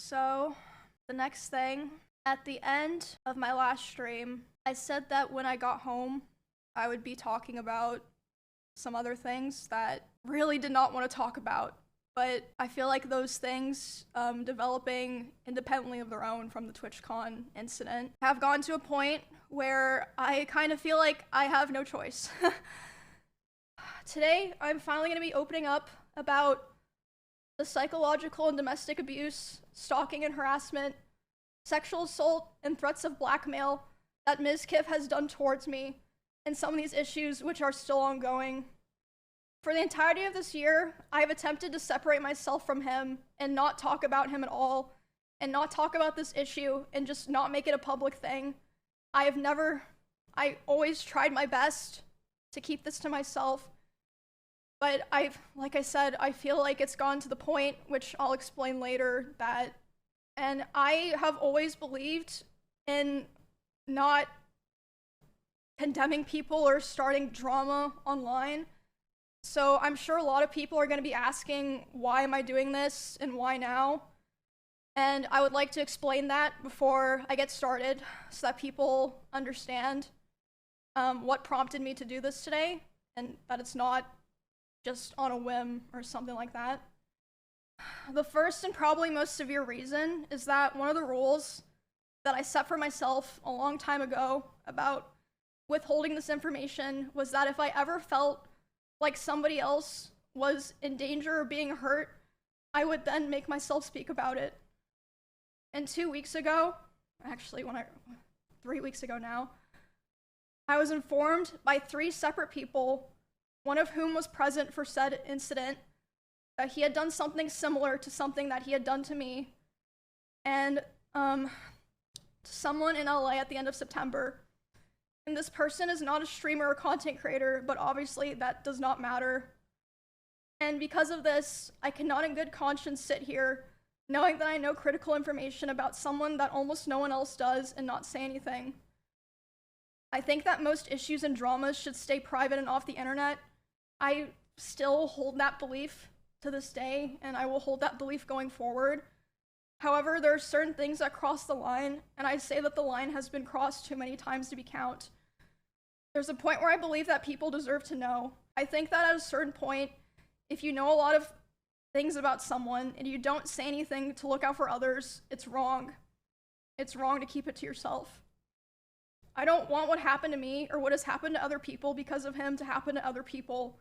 So, the next thing, at the end of my last stream, I said that when I got home, I would be talking about some other things that really did not want to talk about. But I feel like those things, developing independently of their own from the TwitchCon incident, have gotten to a point where I kind of feel like I have no choice. Today, I'm finally going to be opening up about the psychological and domestic abuse, stalking and harassment, sexual assault, and threats of blackmail that Mizkif has done towards me, and some of these issues which are still ongoing. For the entirety of this year, I have attempted to separate myself from him and not talk about him at all, and not talk about this issue and just not make it a public thing. I always tried my best to keep this to myself, but like I said, I feel like it's gone to the point, which I'll explain later, and I have always believed in not condemning people or starting drama online. So I'm sure a lot of people are going to be asking, why am I doing this and why now? And I would like to explain that before I get started so that people understand what prompted me to do this today, and that it's not just on a whim or something like that. The first and probably most severe reason is that one of the rules that I set for myself a long time ago about withholding this information was that if I ever felt like somebody else was in danger or being hurt, I would then make myself speak about it. And 2 weeks ago, actually 3 weeks ago now, I was informed by 3 separate people, one of whom was present for said incident, that he had done something similar to something that he had done to me, and to someone in LA at the end of September. And this person is not a streamer or content creator, but obviously that does not matter. And because of this, I cannot in good conscience sit here knowing that I know critical information about someone that almost no one else does and not say anything. I think that most issues and dramas should stay private and off the internet. I still hold that belief to this day, and I will hold that belief going forward. However, there are certain things that cross the line, and I say that the line has been crossed too many times to be count. There's a point where I believe that people deserve to know. I think that at a certain point, if you know a lot of things about someone and you don't say anything to look out for others, it's wrong. It's wrong to keep it to yourself. I don't want what happened to me or what has happened to other people because of him to happen to other people.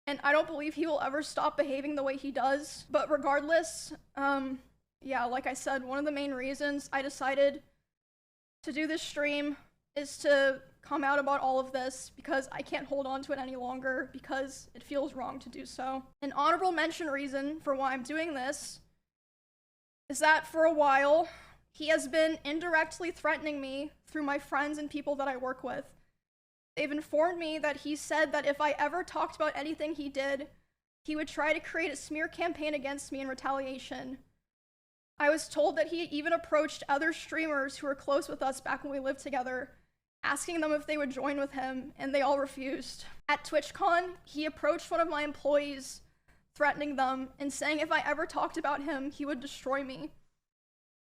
And I don't believe he will ever stop behaving the way he does. But regardless, yeah, like I said, one of the main reasons I decided to do this stream is to come out about all of this because I can't hold on to it any longer because it feels wrong to do so. An honorable mention reason for why I'm doing this is that for a while, he has been indirectly threatening me through my friends and people that I work with. They've informed me that he said that if I ever talked about anything he did, he would try to create a smear campaign against me in retaliation. I was told that he even approached other streamers who were close with us back when we lived together, asking them if they would join with him, and they all refused. At TwitchCon, he approached one of my employees, threatening them and saying if I ever talked about him, he would destroy me.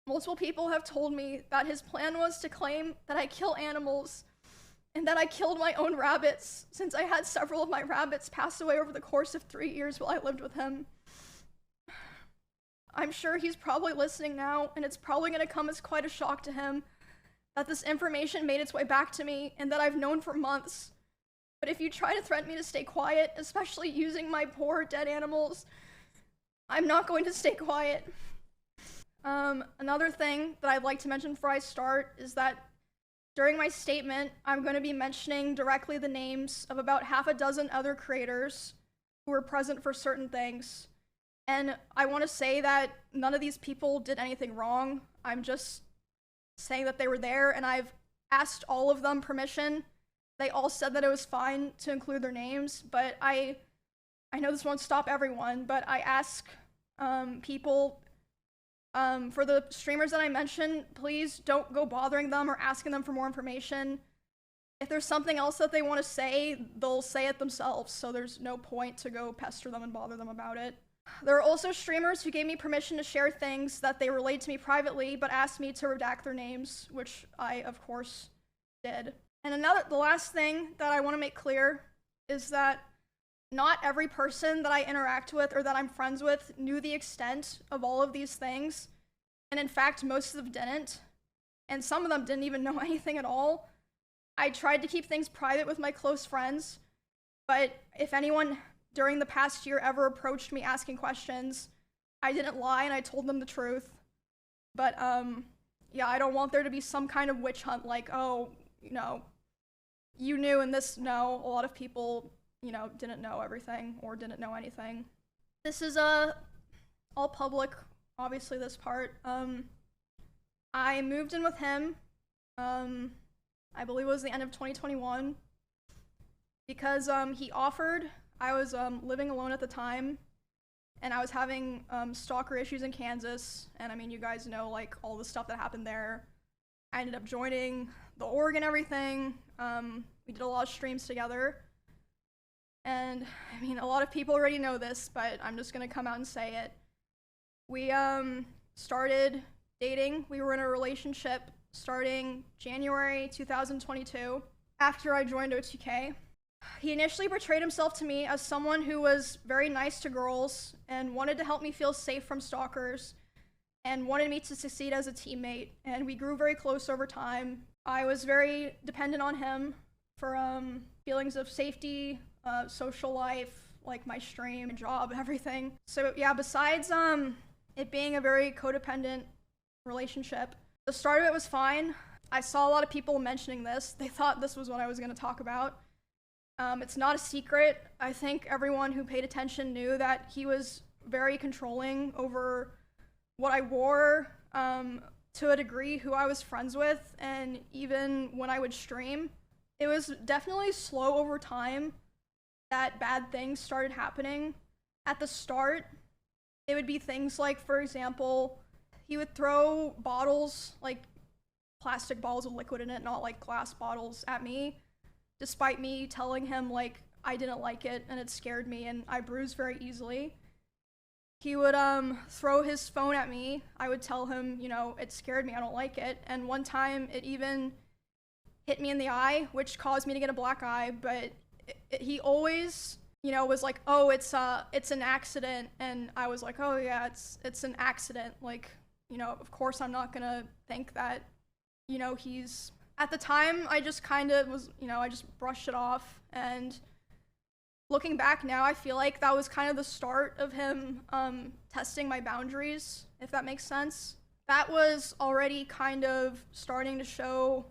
Multiple people have told me that his plan was to claim that I kill animals and that I killed my own rabbits, since I had several of my rabbits pass away over the course of 3 years while I lived with him. I'm sure he's probably listening now, and it's probably going to come as quite a shock to him that this information made its way back to me and that I've known for months. But if you try to threaten me to stay quiet, especially using my poor dead animals, I'm not going to stay quiet. Another thing that I'd like to mention before I start is that during my statement, I'm going to be mentioning directly the names of about half a dozen other creators who were present for certain things. And I want to say that none of these people did anything wrong. I'm just saying that they were there, and I've asked all of them permission. They all said that it was fine to include their names, but I know this won't stop everyone, but I ask people, for the streamers that I mentioned, please don't go bothering them or asking them for more information. If there's something else that they want to say, they'll say it themselves, so there's no point to go pester them and bother them about it. There are also streamers who gave me permission to share things that they relayed to me privately, but asked me to redact their names, which I, of course, did. And the last thing that I want to make clear is that not every person that I interact with or that I'm friends with knew the extent of all of these things. And in fact, most of them didn't. And some of them didn't even know anything at all. I tried to keep things private with my close friends, but if anyone during the past year ever approached me asking questions, I didn't lie and I told them the truth. But yeah, I don't want there to be some kind of witch hunt like, oh, you know, you knew and this, no, a lot of people, you know, didn't know everything or didn't know anything. This is all public, obviously this part. I moved in with him, I believe it was the end of 2021, because he offered. I was living alone at the time, and I was having stalker issues in Kansas, and I mean, you guys know like all the stuff that happened there. I ended up joining the org and everything. We did a lot of streams together, and I mean, a lot of people already know this, but I'm just gonna come out and say it. We started dating. We were in a relationship starting January 2022 after I joined OTK. He initially portrayed himself to me as someone who was very nice to girls and wanted to help me feel safe from stalkers and wanted me to succeed as a teammate, and we grew very close over time. I was very dependent on him for feelings of safety, social life, like my stream, job, everything. So yeah, besides it being a very codependent relationship, the start of it was fine. I saw a lot of people mentioning this. They thought this was what I was going to talk about. It's not a secret. I think everyone who paid attention knew that he was very controlling over what I wore, to a degree, who I was friends with, and even when I would stream. It was definitely slow over time that bad things started happening. At the start, it would be things like, for example, he would throw bottles, like plastic bottles with liquid in it, not like glass bottles, at me, despite me telling him like I didn't like it and it scared me and I bruise very easily. He would throw his phone at me. I would tell him, you know, it scared me, I don't like it. And one time it even hit me in the eye, which caused me to get a black eye, but he always, you know, was like, oh, it's an accident. And I was like, oh yeah, it's an accident. Like, you know, of course I'm not gonna think that, you know, he's, at the time, I just kind of was, you know, I just brushed it off. And looking back now, I feel like that was kind of the start of him testing my boundaries, if that makes sense. That was already kind of starting to show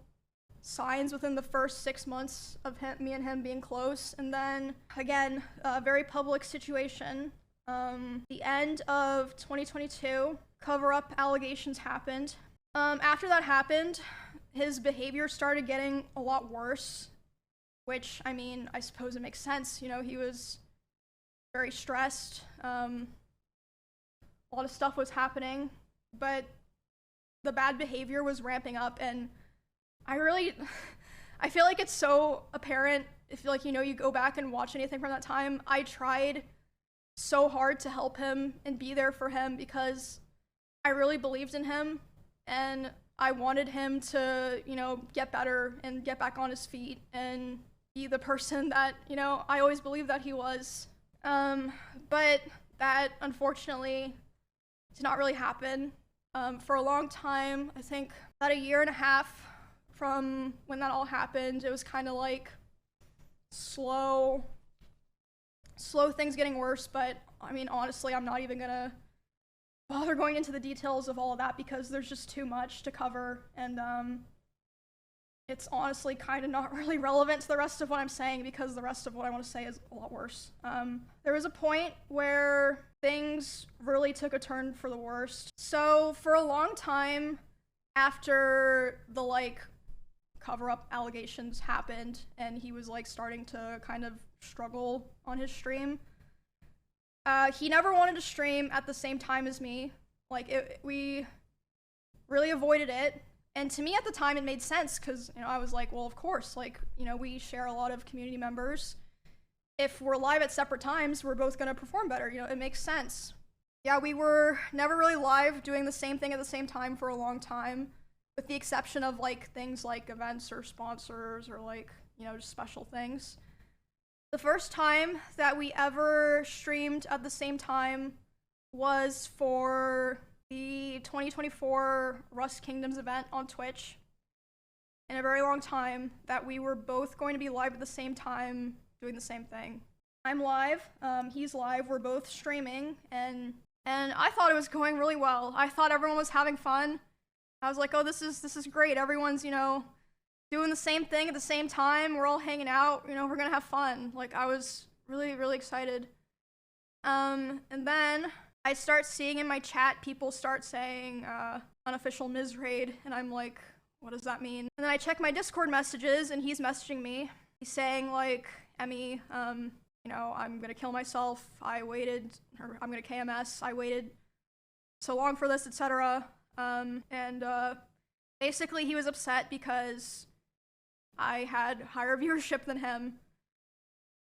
signs within the first 6 months of me and him being close. And then, again, a very public situation. The end of 2022, cover-up allegations happened. After that happened, his behavior started getting a lot worse, which, I mean, I suppose it makes sense. You know, he was very stressed. A lot of stuff was happening, but the bad behavior was ramping up, and I feel like it's so apparent if, like, you know, you go back and watch anything from that time. I tried so hard to help him and be there for him because I really believed in him, and I wanted him to, you know, get better and get back on his feet and be the person that, you know, I always believed that he was. But that, unfortunately, did not really happen. For a long time, I think about 1.5 years from when that all happened, it was kind of like slow things getting worse. But I mean, honestly, I'm not even gonna bother going into the details of all of that because there's just too much to cover, and it's honestly kind of not really relevant to the rest of what I'm saying because the rest of what I want to say is a lot worse. There was a point where things really took a turn for the worst. So for a long time after the like cover-up allegations happened and he was like starting to kind of struggle on his stream, he never wanted to stream at the same time as me. Like, we really avoided it. And to me at the time, it made sense because, you know, I was like, well, of course, like, you know, we share a lot of community members. if we're live at separate times, we're both gonna perform better. You know, it makes sense. Yeah, we were never really live doing the same thing at the same time for a long time, with the exception of like things like events or sponsors or like, you know, just special things. The first time that we ever streamed at the same time was for the 2024 Rust Kingdoms event on Twitch. In a very long time that we were both going to be live at the same time doing the same thing. I'm live, he's live, we're both streaming, and I thought it was going really well. I thought everyone was having fun. I was like, oh, this is great. Everyone's, you know, doing the same thing at the same time. We're all hanging out, you know, we're gonna have fun. Like, I was really, really excited. And then I start seeing in my chat, people start saying, unofficial Miz raid, and I'm like, what does that mean? And then I check my Discord messages, and he's messaging me. He's saying, like, Emmy, you know, I'm gonna kill myself. I waited, or I'm gonna KMS. I waited so long for this, etc. Basically he was upset because I had higher viewership than him.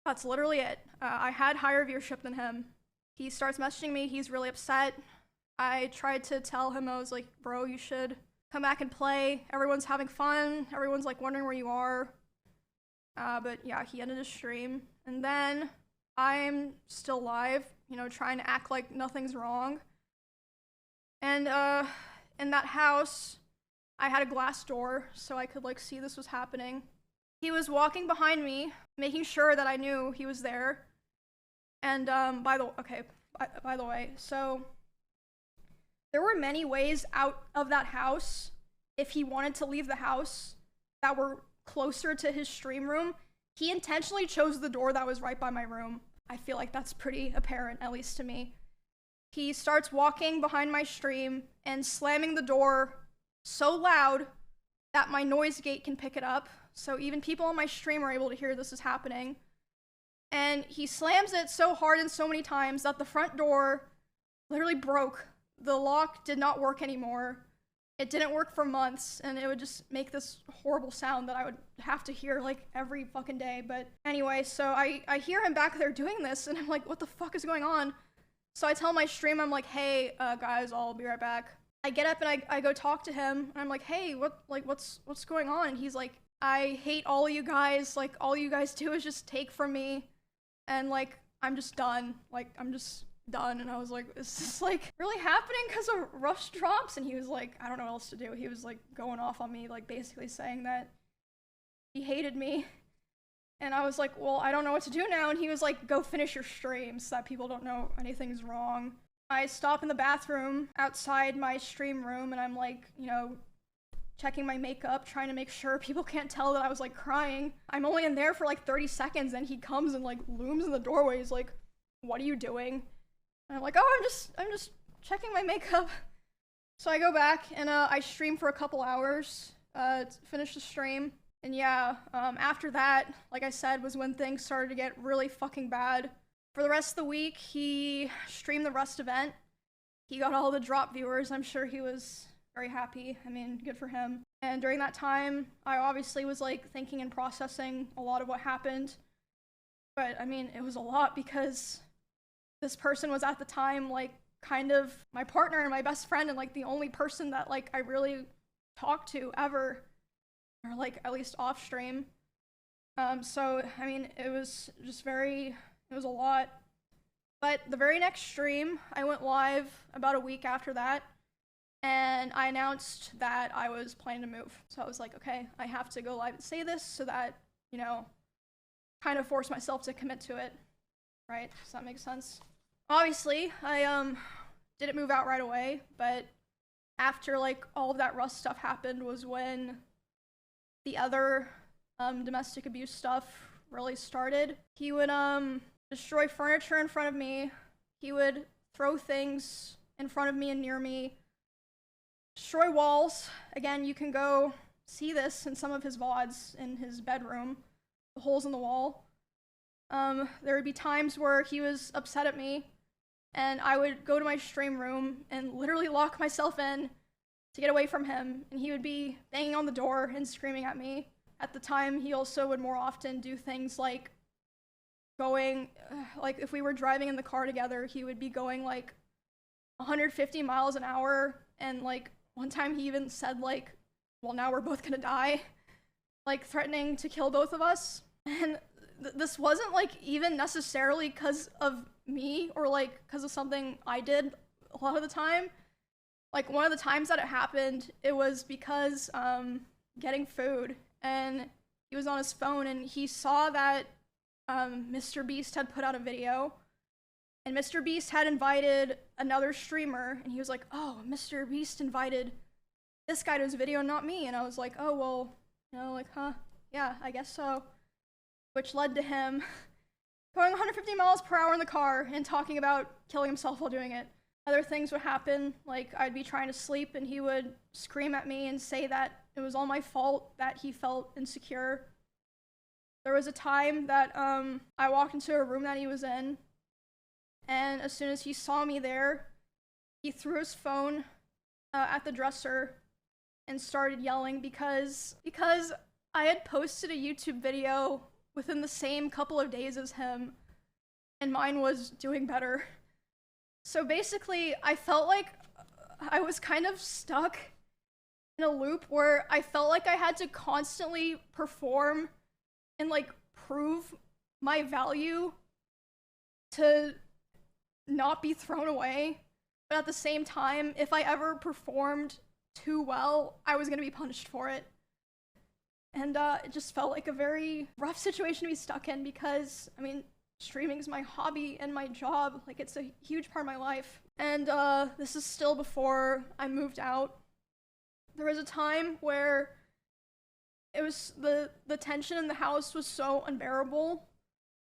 That's literally it. I had higher viewership than him. He starts messaging me. He's really upset. I tried to tell him, I was like, bro, you should come back and play. Everyone's having fun. Everyone's like wondering where you are. But yeah, he ended his stream. And then I'm still live, you know, trying to act like nothing's wrong. And in that house, I had a glass door so I could like see this was happening. He was walking behind me, making sure that I knew he was there. And by the way, so there were many ways out of that house if he wanted to leave the house that were closer to his stream room. He intentionally chose the door that was right by my room. I feel like that's pretty apparent, at least to me. He starts walking behind my stream and slamming the door so loud that my noise gate can pick it up. So even people on my stream are able to hear this is happening. And he slams it so hard and so many times that the front door literally broke. The lock did not work anymore. It didn't work for months, and it would just make this horrible sound that I would have to hear like every fucking day. But anyway, so I hear him back there doing this, and I'm like, what the fuck is going on? So I tell my stream, I'm like, hey, guys, I'll be right back. I get up and I go talk to him, and I'm like, hey, what's going on? And he's like, I hate all of you guys. Like, all you guys do is just take from me, and like, I'm just done. Like, I'm just done. And I was like, is this like really happening because of rush drops? And he was like, I don't know what else to do. He was like going off on me, like basically saying that he hated me. And I was like, well, I don't know what to do now. And he was like, go finish your stream so that people don't know anything's wrong. I stop in the bathroom outside my stream room, and I'm like, you know, checking my makeup, trying to make sure people can't tell that I was like crying. I'm only in there for like 30 seconds, and he comes and like looms in the doorway. He's like, what are you doing? And I'm like, oh, I'm just checking my makeup. So I go back and I stream for a couple hours to finish the stream. And yeah, after that, like I said, was when things started to get really fucking bad. For the rest of the week, he streamed the Rust event. He got all the drop viewers. I'm sure he was very happy. I mean, good for him. And during that time, I obviously was like thinking and processing a lot of what happened. But I mean, it was a lot because this person was at the time like kind of my partner and my best friend, and like the only person that like I really talked to ever, or like at least off stream. So I mean, it was just it was a lot. But the very next stream, I went live about a week after that, and I announced that I was planning to move. So I was like, okay, I have to go live and say this so that, you know, kind of force myself to commit to it, right? Does that make sense? Obviously, I didn't move out right away, but after like all of that Rust stuff happened was when the other domestic abuse stuff really started. He would destroy furniture in front of me. He would throw things in front of me and near me. Destroy walls. Again, you can go see this in some of his VODs in his bedroom, the holes in the wall. There would be times where he was upset at me, and I would go to my stream room and literally lock myself in to get away from him, and he would be banging on the door and screaming at me. At the time, he also would more often do things like going, like if we were driving in the car together, he would be going like 150 miles an hour. And like one time he even said like, well, now we're both gonna die, like threatening to kill both of us. And this wasn't like even necessarily because of me or like because of something I did a lot of the time. Like one of the times that it happened, it was because getting food, and he was on his phone and he saw that Mr. Beast had put out a video, and Mr. Beast had invited another streamer, and he was like, oh, Mr. Beast invited this guy to his video, not me. And I was like, oh, well, you know, like, huh, yeah, I guess so. Which led to him going 150 miles per hour in the car and talking about killing himself while doing it. Other things would happen, like I'd be trying to sleep and he would scream at me and say that it was all my fault that he felt insecure. There was a time that I walked into a room that he was in, and as soon as he saw me there, he threw his phone at the dresser and started yelling because I had posted a YouTube video within the same couple of days as him, and mine was doing better. So basically, I felt like I was kind of stuck in a loop where I felt like I had to constantly perform and like prove my value to not be thrown away. But at the same time, if I ever performed too well, I was gonna be punished for it. And it just felt like a very rough situation to be stuck in because, I mean, streaming is my hobby and my job. Like, it's a huge part of my life. And this is still before I moved out. There was a time where it was the tension in the house was so unbearable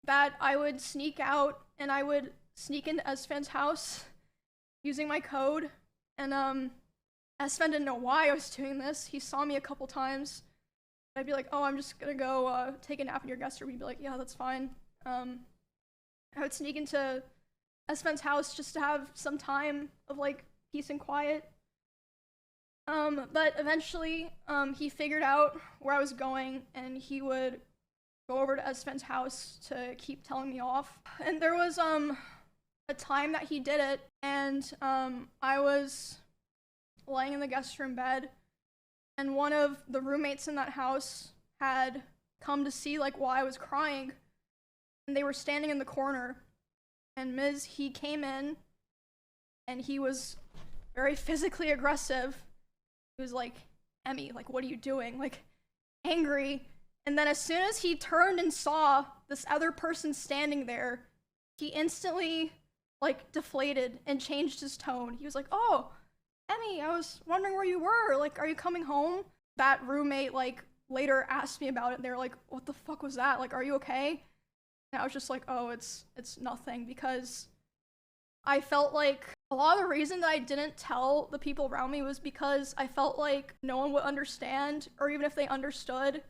that I would sneak out and I would sneak into Esfan's house using my code. And Esfan didn't know why I was doing this. He saw me a couple times. I'd be like, oh, I'm just gonna go take a nap in your guest room. He'd be like, yeah, that's fine. I would sneak into Esfan's house just to have some time of like peace and quiet. But eventually, he figured out where I was going, and he would go over to Esfan's house to keep telling me off. And there was a time that he did it, and I was laying in the guest room bed, and one of the roommates in that house had come to see like why I was crying, and they were standing in the corner, and he came in, and he was very physically aggressive. He was like, Emmy, like, what are you doing? Like, angry. And then as soon as he turned and saw this other person standing there, he instantly like deflated and changed his tone. He was like, oh, Emmy, I was wondering where you were. Like, are you coming home? That roommate like later asked me about it, and they were like, what the fuck was that? Like, are you okay? And I was just like, oh, it's nothing, because I felt like a lot of the reason that I didn't tell the people around me was because I felt like no one would understand, or even if they understood,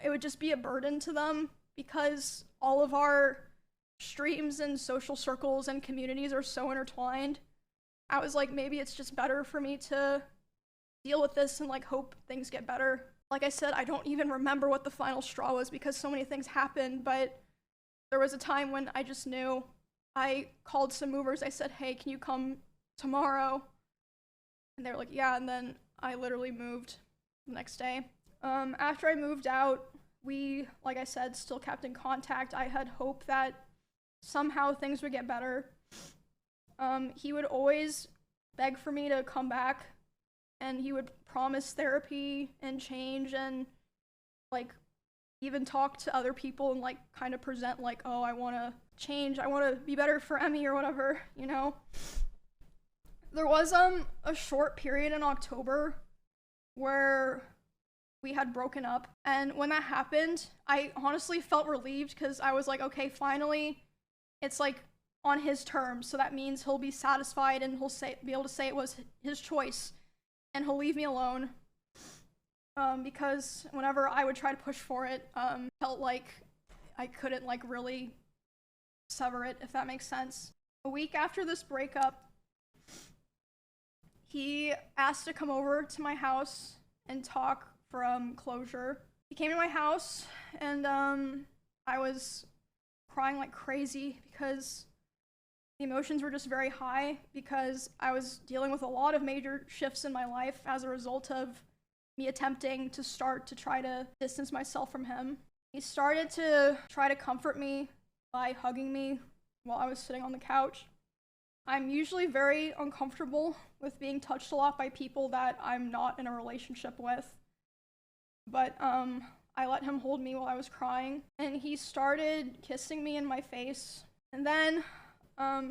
it would just be a burden to them, because all of our streams and social circles and communities are so intertwined. I was like, maybe it's just better for me to deal with this and like hope things get better. Like I said, I don't even remember what the final straw was because so many things happened, but there was a time when I just knew. I called some movers. I said, hey, can you come tomorrow? And they were like, yeah, and then I literally moved the next day. After I moved out, we, like I said, still kept in contact. I had hope that somehow things would get better. He would always beg for me to come back, and he would promise therapy and change and like even talk to other people and like kind of present like, oh, I want to change, I want to be better for Emmy or whatever, you know. There was a short period in October where we had broken up, and when that happened, I honestly felt relieved because I was like, okay, finally it's like on his terms, so that means he'll be satisfied and he'll be able to say it was his choice and he'll leave me alone. Because whenever I would try to push for it, felt like I couldn't like really sever it, if that makes sense. A week after this breakup, he asked to come over to my house and talk for closure. He came to my house, and I was crying like crazy because the emotions were just very high because I was dealing with a lot of major shifts in my life as a result of me attempting to start to try to distance myself from him. He started to try to comfort me by hugging me while I was sitting on the couch. I'm usually very uncomfortable with being touched a lot by people that I'm not in a relationship with. But I let him hold me while I was crying, and he started kissing me in my face. And then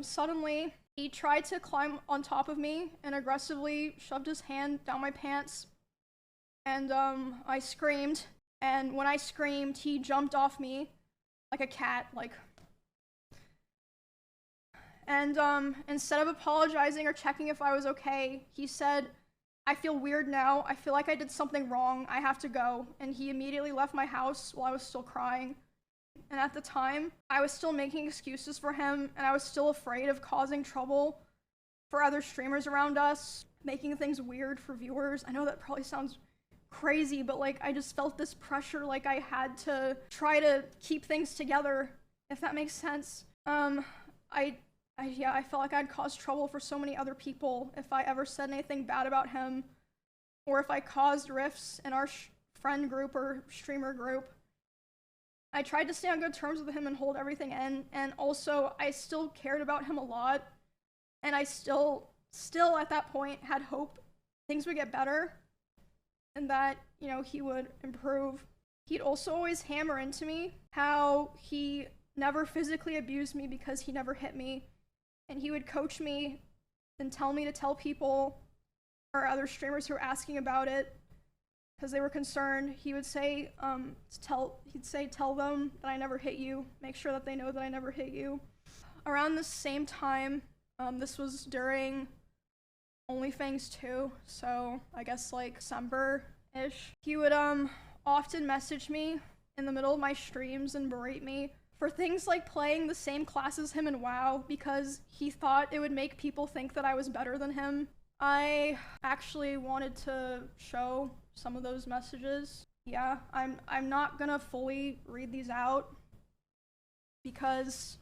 suddenly he tried to climb on top of me and aggressively shoved his hand down my pants. And I screamed, and when I screamed, he jumped off me like a cat, and instead of apologizing or checking if I was okay, he said, "I feel weird now. I feel like I did something wrong. I have to go." And he immediately left my house while I was still crying. And at the time, I was still making excuses for him, and I was still afraid of causing trouble for other streamers around us, making things weird for viewers. I know that probably sounds crazy, but like I just felt this pressure, like I had to try to keep things together, if that makes sense. I felt like I'd caused trouble for so many other people if I ever said anything bad about him, or if I caused rifts in our friend group or streamer group. I tried to stay on good terms with him and hold everything in, and also I still cared about him a lot, and I still at that point had hope things would get better and that, you know, he would improve. He'd also always hammer into me how he never physically abused me because he never hit me. And he would coach me and tell me to tell people or other streamers who were asking about it because they were concerned. He would say, tell them that I never hit you. Make sure that they know that I never hit you. Around the same time, this was during OnlyFans 2, so I guess like December-ish. He would often message me in the middle of my streams and berate me for things like playing the same class as him in WoW because he thought it would make people think that I was better than him. I actually wanted to show some of those messages. Yeah, I'm not gonna fully read these out because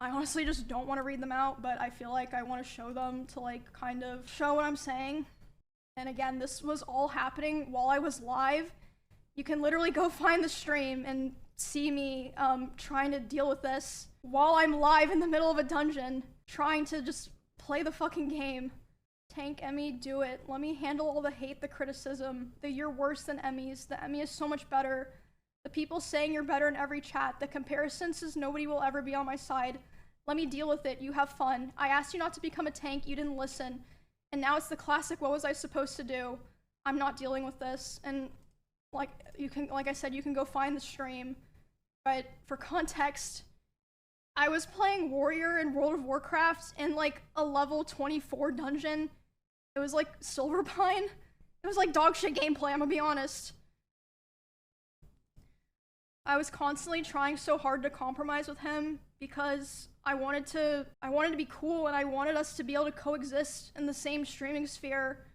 I honestly just don't want to read them out, but I feel like I want to show them to like kind of show what I'm saying. And again, this was all happening while I was live. You can literally go find the stream and see me trying to deal with this while I'm live in the middle of a dungeon, trying to just play the fucking game. Tank Emmy, do it. Let me handle all the hate, the criticism, the "you're worse than Emmys," the "Emmy is so much better," the people saying you're better in every chat, the comparisons says nobody will ever be on my side. Let me deal with it. You have fun. I asked you not to become a tank. You didn't listen. And now it's the classic, what was I supposed to do? I'm not dealing with this. And like I said, you can go find the stream. But for context, I was playing Warrior in World of Warcraft in like a level 24 dungeon. It was like Silverpine. It was like dog shit gameplay, I'm gonna be honest. I was constantly trying so hard to compromise with him because I wanted to be cool and I wanted us to be able to coexist in the same streaming sphere.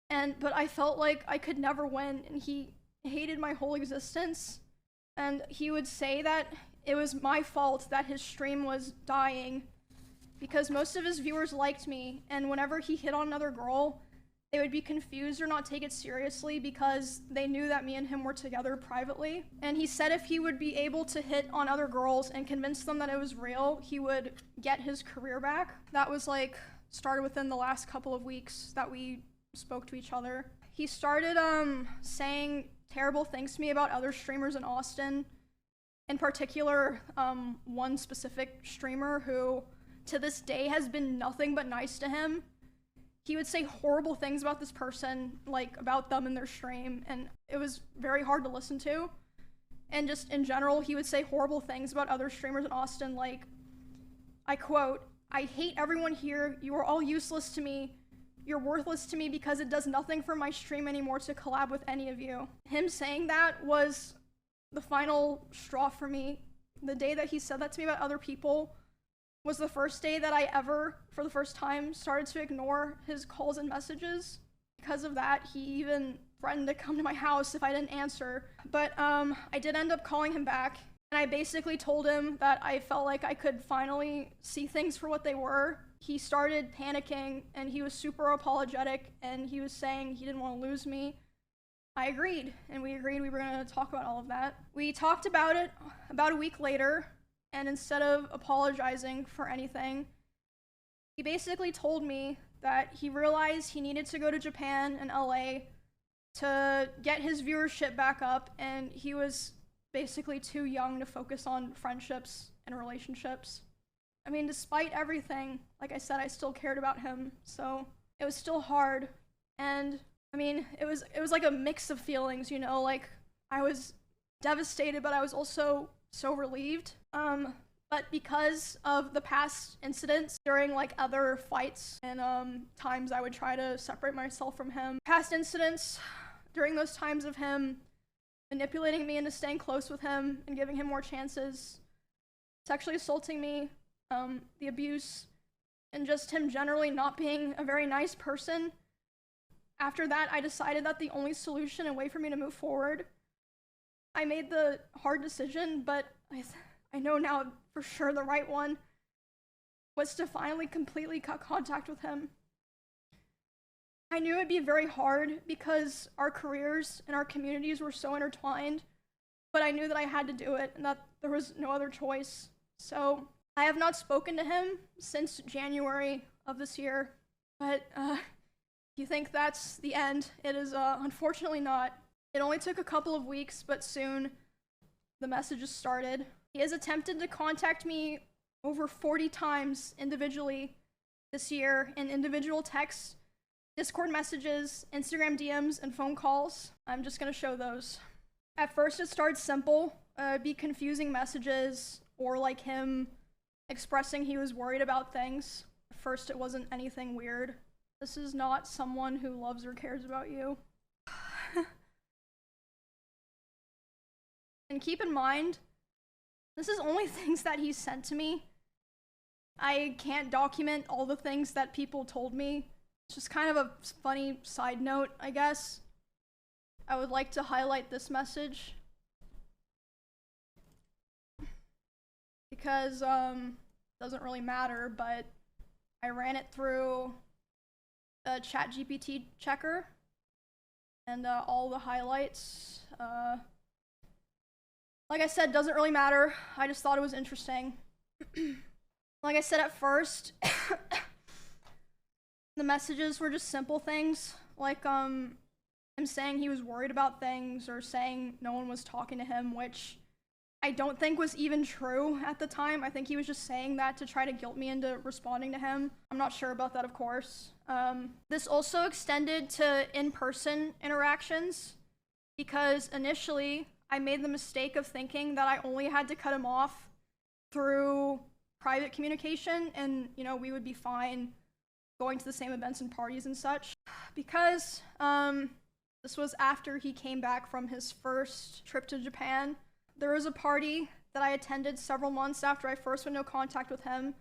But I felt like I could never win, and he hated my whole existence. And he would say that it was my fault that his stream was dying because most of his viewers liked me, and whenever he hit on another girl, they would be confused or not take it seriously because they knew that me and him were together privately. And he said if he would be able to hit on other girls and convince them that it was real, he would get his career back. That was like started within the last couple of weeks that we spoke to each other. He started saying terrible things to me about other streamers in Austin. In particular, one specific streamer who to this day has been nothing but nice to him. He would say horrible things about this person, like about them in their stream, and it was very hard to listen to. And just in general, he would say horrible things about other streamers in Austin, like, I quote, "I hate everyone here. You are all useless to me. You're worthless to me because it does nothing for my stream anymore to collab with any of you." Him saying that was the final straw for me. The day that he said that to me about other people was the first day that I ever, for the first time, started to ignore his calls and messages. Because of that, he even threatened to come to my house if I didn't answer. But I did end up calling him back, And I basically told him that I felt like I could finally see things for what they were. He started panicking and he was super apologetic and he was saying he didn't want to lose me. I agreed, and we agreed we were going to talk about all of that. We talked about it about a week later, and instead of apologizing for anything, he basically told me that he realized he needed to go to Japan and LA to get his viewership back up, and he was basically too young to focus on friendships and relationships. I mean, despite everything, like I said, I still cared about him, so it was still hard. And I mean, it was like a mix of feelings, you know, like I was devastated, but I was also so relieved. But because of the past incidents during like other fights and times I would try to separate myself from him, past incidents during those times of him manipulating me into staying close with him and giving him more chances, sexually assaulting me, the abuse, and just him generally not being a very nice person. After that, I decided that the only solution and way for me to move forward, I made the hard decision, but I know now for sure the right one, was to finally completely cut contact with him. I knew it'd be very hard because our careers and our communities were so intertwined, but I knew that I had to do it and that there was no other choice. So I have not spoken to him since January of this year, but you think that's the end? It is unfortunately not. It only took a couple of weeks, but soon the messages started. He has attempted to contact me over 40 times individually this year in individual texts, Discord messages, Instagram DMs, and phone calls. I'm just gonna show those. At first it starts simple, be confusing messages or like him expressing he was worried about things. At first it wasn't anything weird. This is not someone who loves or cares about you. And keep in mind, this is only things that he sent to me. I can't document all the things that people told me. It's just kind of a funny side note, I guess. I would like to highlight this message. Because, doesn't really matter, but I ran it through a ChatGPT checker, and all the highlights, like I said, doesn't really matter. I just thought it was interesting. Like I said at first, the messages were just simple things, like him saying he was worried about things or saying no one was talking to him, which I don't think was even true at the time. I think he was just saying that to try to guilt me into responding to him. I'm not sure about that, of course. This also extended to in-person interactions, because initially I made the mistake of thinking that I only had to cut him off through private communication and, you know, we would be fine going to the same events and parties and such. Because this was after he came back from his first trip to Japan. There was a party that I attended several months after I first went into contact with him.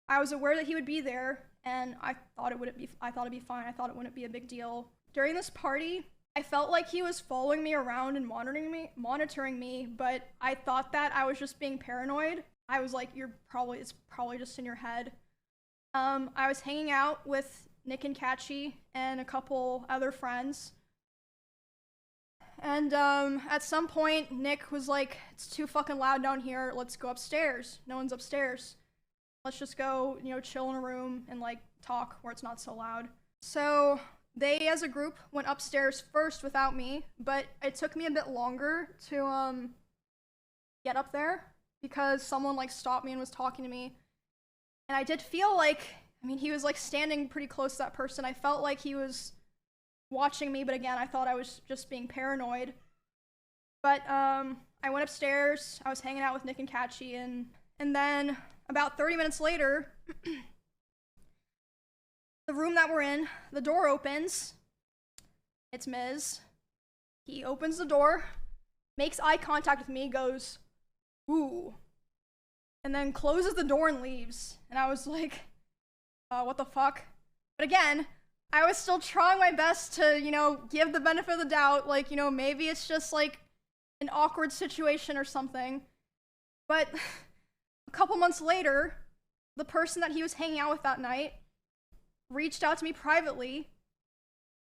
I was aware that he would be there, and I thought it'd be fine. I thought it wouldn't be a big deal. During this party, I felt like he was following me around and monitoring me, but I thought that I was just being paranoid. I was like, it's probably just in your head. I was hanging out with Nick and Kachi and a couple other friends. And at some point, Nick was like, it's too fucking loud down here, let's go upstairs. No one's upstairs. Let's just go, you know, chill in a room and like talk where it's not so loud. So they, as a group, went upstairs first without me, but it took me a bit longer to get up there because someone like stopped me and was talking to me. And I did feel like, I mean, he was like standing pretty close to that person. I felt like he was watching me, but again, I thought I was just being paranoid. But I went upstairs, I was hanging out with Nick and Kachi, and then about 30 minutes later, the room that we're in, the door opens. It's Miz. He opens the door, makes eye contact with me, goes, ooh, and then closes the door and leaves. And I was like, what the fuck? But again, I was still trying my best to, you know, give the benefit of the doubt, like, you know, maybe it's just like an awkward situation or something. But a couple months later, the person that he was hanging out with that night reached out to me privately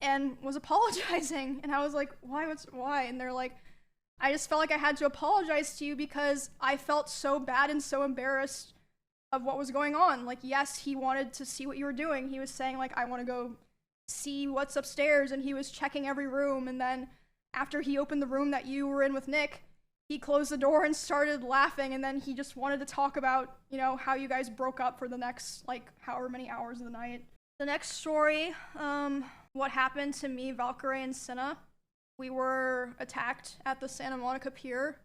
and was apologizing. And I was like, why? And they're like, I just felt like I had to apologize to you because I felt so bad and so embarrassed of what was going on. Like, yes, he wanted to see what you were doing. He was saying, like, I want to go see what's upstairs, and he was checking every room. And then after he opened the room that you were in with Nick, he closed the door and started laughing, and then he just wanted to talk about, you know, how you guys broke up for the next, like, however many hours of the night. The next story, what happened to me, Valkyrie, and Cinna. We were attacked at the Santa Monica Pier.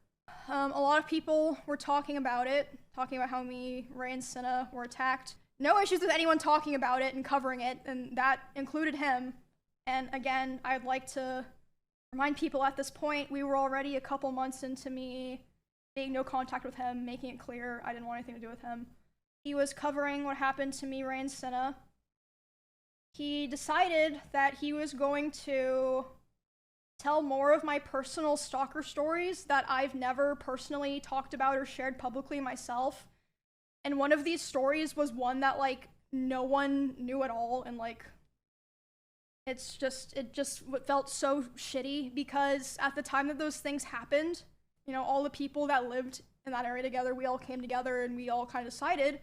A lot of people were talking about how me, Ray, and Cinna were attacked. No issues with anyone talking about it and covering it, and that included him. And again, I'd like to remind people at this point, we were already a couple months into me being no contact with him, making it clear I didn't want anything to do with him. He was covering what happened to me, Ray, and Cinna. He decided that he was going to tell more of my personal stalker stories that I've never personally talked about or shared publicly myself. And one of these stories was one that, like, no one knew at all, and, like, it just felt so shitty because at the time that those things happened, you know, all the people that lived in that area together, we all came together and we all kind of decided,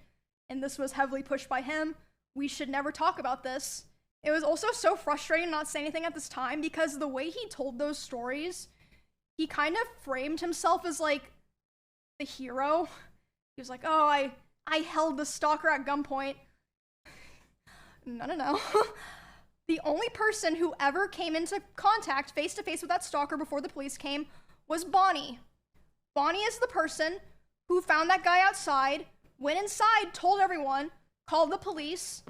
and this was heavily pushed by him, we should never talk about this. It was also so frustrating not saying anything at this time because the way he told those stories, he kind of framed himself as, like, the hero. He was like, oh, I held the stalker at gunpoint. No. The only person who ever came into contact face-to-face with that stalker before the police came was Bonnie. Bonnie is the person who found that guy outside, went inside, told everyone, called the police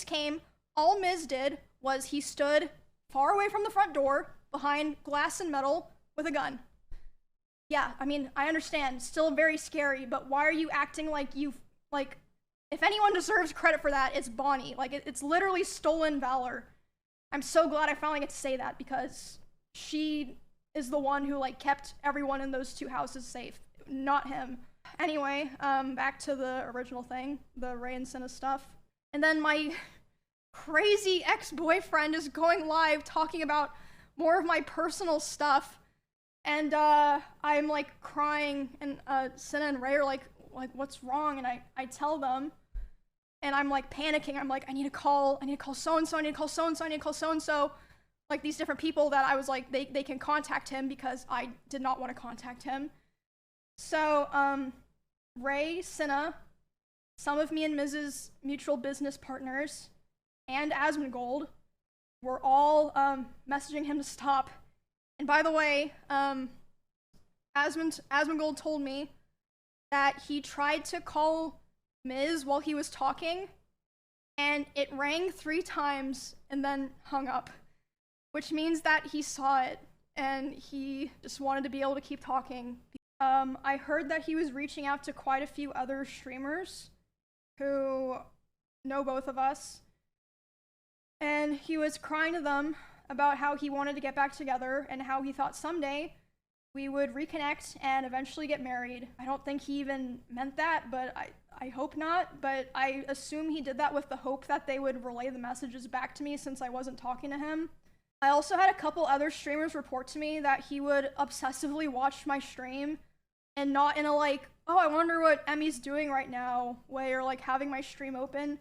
came. All Miz did was he stood far away from the front door, behind glass and metal, with a gun. Yeah, I mean, I understand, still very scary, but why are you acting like if anyone deserves credit for that, it's Bonnie. Like, it's literally stolen valor. I'm so glad I finally get to say that because she is the one who, like, kept everyone in those two houses safe, not him. Anyway, back to the original thing, the Ray and Cinna stuff. And then my crazy ex-boyfriend is going live talking about more of my personal stuff, and I'm, like, crying, and Cinna and Ray are like, what's wrong? And I tell them, and I'm, like, panicking. I'm like, I need to call so-and-so, I need to call so-and-so, I need to call so-and-so. Like, these different people that I was like, they can contact him because I did not want to contact him. So, Ray, Cinna, some of me and Miz's mutual business partners, and Asmongold were all messaging him to stop. And by the way, Asmongold told me that he tried to call Miz while he was talking, and it rang 3 times and then hung up, which means that he saw it and he just wanted to be able to keep talking. I heard that he was reaching out to quite a few other streamers who know both of us, and he was crying to them about how he wanted to get back together and how he thought someday we would reconnect and eventually get married. I don't think he even meant that, but I hope not, but I assume he did that with the hope that they would relay the messages back to me since I wasn't talking to him. I also had a couple other streamers report to me that he would obsessively watch my stream and not in a, like, oh, I wonder what Emmy's doing right now way, or, like, having my stream open.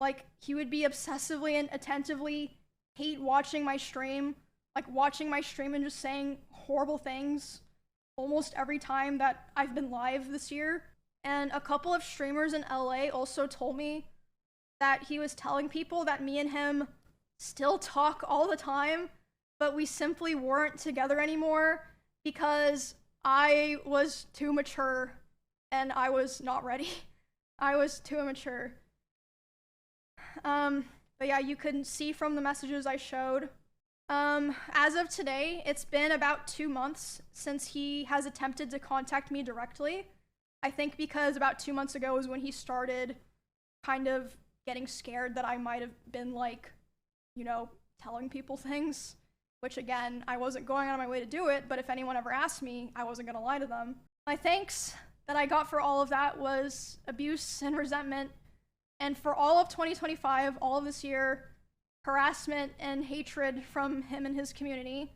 Like, he would be obsessively and attentively hate watching my stream, like, watching my stream and just saying horrible things almost every time that I've been live this year. And a couple of streamers in LA also told me that he was telling people that me and him still talk all the time, but we simply weren't together anymore because I was too mature and I was not ready. I was too immature. But yeah, you can see from the messages I showed. As of today, it's been about 2 months since he has attempted to contact me directly. I think because about 2 months ago was when he started kind of getting scared that I might have been, like, you know, telling people things, which again, I wasn't going on my way to do it, but if anyone ever asked me, I wasn't gonna lie to them. My thanks that I got for all of that was abuse and resentment. And for all of 2025, all of this year, harassment and hatred from him and his community,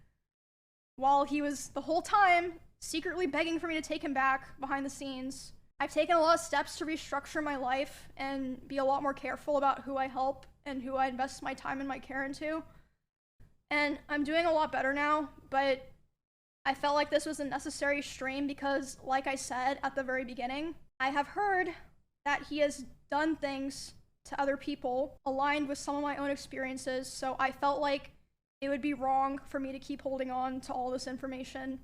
while he was the whole time secretly begging for me to take him back behind the scenes. I've taken a lot of steps to restructure my life and be a lot more careful about who I help and who I invest my time and my care into. And I'm doing a lot better now, but I felt like this was a necessary strain because, like I said at the very beginning, I have heard that he has done things to other people aligned with some of my own experiences, so I felt like it would be wrong for me to keep holding on to all this information.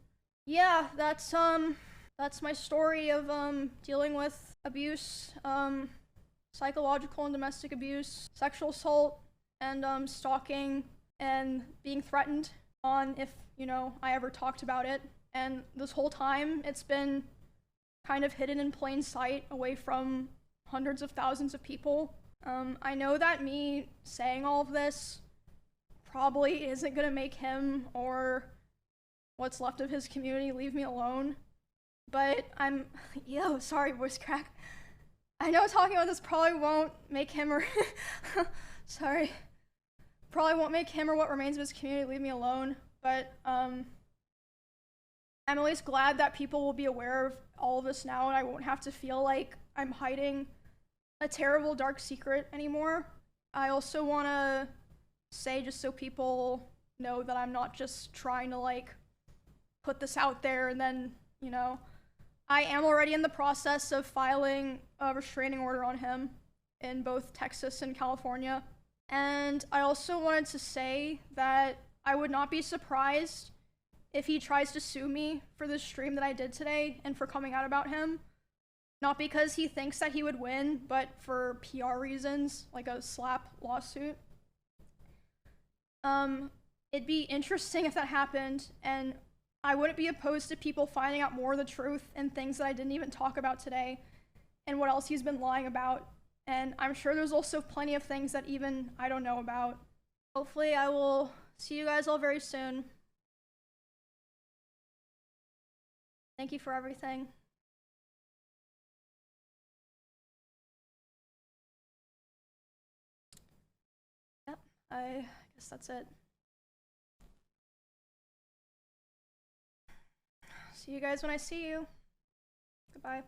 Yeah, that's my story of dealing with abuse, psychological and domestic abuse, sexual assault, and stalking, and being threatened on if, you know, I ever talked about it. And this whole time, it's been kind of hidden in plain sight away from hundreds of thousands of people. I know that me saying all of this probably isn't gonna make him or what's left of his community leave me alone, but sorry, voice crack. I know talking about this probably won't make him or probably won't make him or what remains of his community leave me alone, but I'm at least glad that people will be aware of all of this now and I won't have to feel like I'm hiding a terrible dark secret anymore. I also want to say, just so people know, that I'm not just trying to like put this out there and then, you know, I am already in the process of filing a restraining order on him in both Texas and California. And I also wanted to say that I would not be surprised if he tries to sue me for this stream that I did today and for coming out about him. Not because he thinks that he would win, but for PR reasons, like a slap lawsuit. It'd be interesting if that happened, and I wouldn't be opposed to people finding out more of the truth and things that I didn't even talk about today, and what else he's been lying about. And I'm sure there's also plenty of things that even I don't know about. Hopefully I will see you guys all very soon. Thank you for everything. Yep, I guess that's it. See you guys when I see you. Goodbye.